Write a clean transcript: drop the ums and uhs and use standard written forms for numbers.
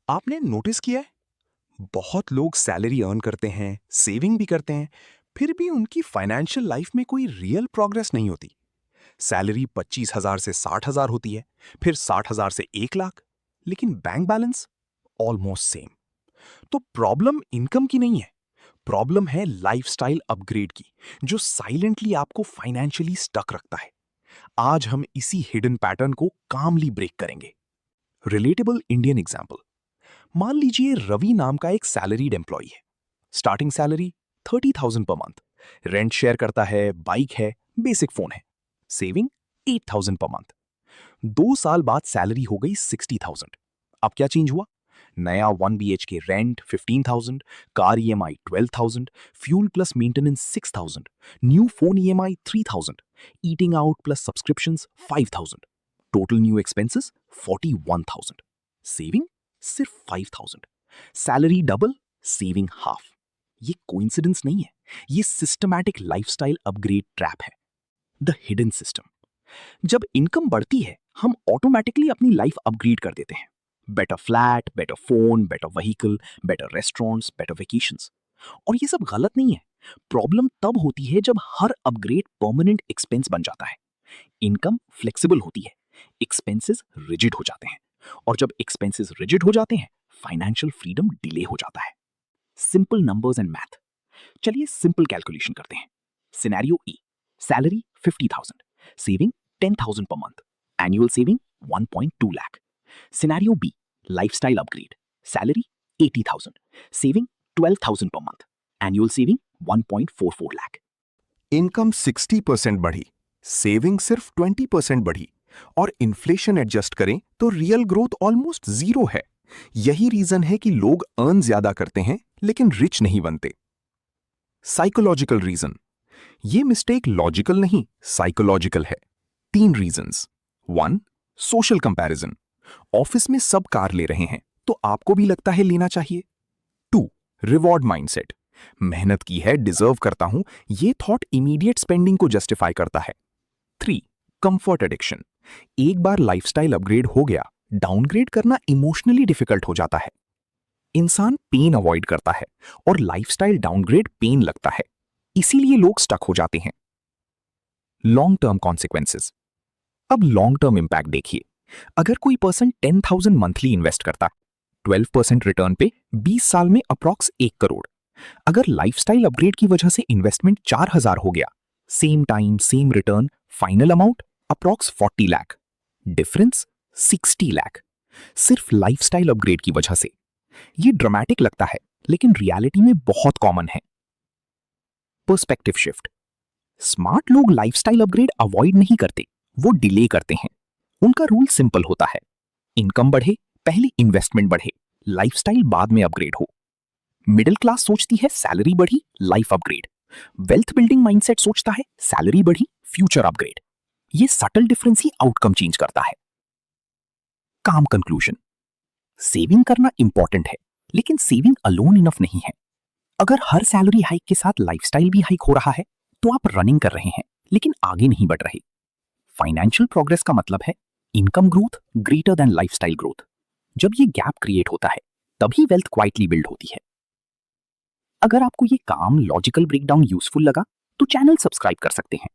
आपने नोटिस किया है, बहुत लोग सैलरी अर्न करते हैं, सेविंग भी करते हैं, फिर भी उनकी फाइनेंशियल लाइफ में कोई रियल प्रोग्रेस नहीं होती। सैलरी 25,000 से 60,000 होती है, फिर 60,000 से 1 लाख, लेकिन बैंक बैलेंस ऑलमोस्ट सेम। तो प्रॉब्लम इनकम की नहीं है, प्रॉब्लम है लाइफस्टाइल अपग्रेड की, जो साइलेंटली आपको फाइनेंशियली स्टक रखता है। आज हम इसी हिडन पैटर्न को कामली ब्रेक करेंगे। Relatable Indian example. मान लीजिए रवि नाम का एक सैलरीड एम्प्लॉय है। Starting salary 30,000 per month. Rent share करता है, बाइक है, बेसिक फोन है। Saving 8,000 per month. 2 साल बाद सैलरी हो गई 60,000। अब क्या चेंज हुआ? नया 1 BHK rent 15,000, car EMI 12,000, fuel plus maintenance 6,000, new phone EMI 3,000, eating out plus subscriptions 5,000। Total new expenses 41,000। Saving सिर्फ 5,000। Salary double, saving half. ये कोइंसिडेंस नहीं है, ये सिस्टमैटिक लाइफस्टाइल अपग्रेड ट्रैप है। The hidden system. जब income बढ़ती है, हम ऑटोमेटिकली अपनी लाइफ अपग्रेड कर देते हैं। Better flat, better phone, better vehicle, better restaurants, better vacations. और ये सब गलत नहीं है। प्रॉब्लम तब होती है जब हर अपग्रेड परमानेंट एक्सपेंस बन जाता है। इनकम फ्लेक्सिबल होती है, एक्सपेंसेस रिजिड हो जाते हैं। और जब एक्सपेंसेस रिजिड हो जाते हैं, फाइनेंशियल फ्रीडम डिले हो जाता है। Simple numbers and math. चलिए सिंपल कैलकुलेशन करते हैं। Scenario A, salary 50,000, saving 10,000 per month, annual saving 1.2 lakh. Scenario B, lifestyle upgrade, salary 80,000, saving 12,000 per month, annual saving 1.44 lakh. Income 60% बढ़ी, सेविंग सिर्फ 20% बढ़ी, और इन्फ्लेशन एडजस्ट करें तो रियल ग्रोथ ऑलमोस्ट जीरो है। यही रीजन है कि लोग अर्न ज्यादा करते हैं लेकिन रिच नहीं बनते। Psychological reason. ये मिस्टेक लॉजिकल नहीं, साइकोलॉजिकल है। 3 रीजंस। 1, social comparison. ऑफिस में सब कार ले रहे हैं तो आपको भी लगता है लेना चाहिए। 2, रिवॉर्ड माइंडसेट। मेहनत की है, डिजर्व करता हूं, ये थॉट इमीडिएट स्पेंडिंग को जस्टिफाई करता है। 3, कंफर्ट एडिक्शन। एक बार लाइफस्टाइल अपग्रेड हो गया, डाउनग्रेड करना इमोशनली डिफिकल्ट हो जाता है। इंसान पेन अवॉइड करता है और लाइफस्टाइल डाउनग्रेड पेन लगता है, इसीलिए लोग स्टक हो जाते हैं। Long term consequences. अब लॉन्ग टर्म इंपैक्ट देखिए। अगर कोई पर्सन 10,000 मंथली इन्वेस्ट करता है, 12% रिटर्न पे 20 साल में अप्रॉक्स 1 करोड़। अगर लाइफस्टाइल अपग्रेड की वजह से इन्वेस्टमेंट 4,000 हो गया, same time same return, final amount approx 40 lakh. Difference 60 lakh, सिर्फ लाइफस्टाइल अपग्रेड की वजह से। ये ड्रामेटिक लगता है लेकिन रियलिटी में बहुत कॉमन है। Perspective shift. स्मार्ट लोग लाइफस्टाइल अपग्रेड अवॉइड नहीं करते, वो डिले करते हैं। उनका रूल सिंपल होता है, इनकम बढ़े पहले इन्वेस्टमेंट बढ़े, लाइफस्टाइल बाद में अपग्रेड हो। मिडिल क्लास सोचती है सैलरी बढ़ी life upgrade, wealth building mindset सोचता है सैलरी बढ़ी फ्यूचर अपग्रेड। ये सटल डिफरेंस ही आउटकम चेंज करता है। काम कंक्लूजन। सेविंग करना इंपॉर्टेंट है, लेकिन सेविंग अलोन इनफ नहीं है। अगर हर सैलरी हाइक के साथ लाइफस्टाइल भी हाइक हो रहा है, तो आप रनिंग कर रहे हैं लेकिन आगे नहीं बढ़ रहे। फाइनेंशियल प्रोग्रेस का मतलब है income growth greater than lifestyle growth. जब ये गैप क्रिएट होता है, तभी वेल्थ क्वाइटली बिल्ड होती है। अगर आपको ये काम लॉजिकल ब्रेकडाउन यूजफुल लगा, तो चैनल सब्सक्राइब कर सकते हैं।